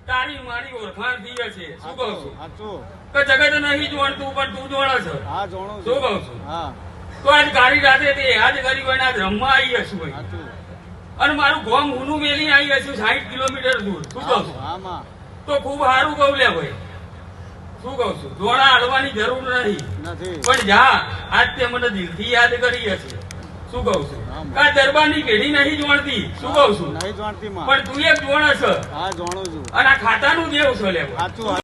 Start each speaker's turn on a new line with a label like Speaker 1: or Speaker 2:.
Speaker 1: તારી મારી ઓળખાણ થઈ છે શું કહું છું કે જગત નહીં જોણતું પણ તું જોણે છે શું કહું છું તો આજ ગાડી રાતે તે યાદ કરી હોય આજ રમવા આવી હશું ભાઈ અને મારું ગોમ ઊનું મેલી આવી હશું 60 કિલોમીટર દૂર શું કહું છું તો ખૂબ સારું કહું લે ભાઈ શું કહું છું જોડા હાલવાની જરૂર નહીં પણ જા આજ તે મને દિલથી યાદ કરી હશે શું કહું છું આ દરબારની પેઢી નહીં જોણતી શું કહું છું પણ તું એક જોણ છે અને આ ખાતાનું દેવ છો લે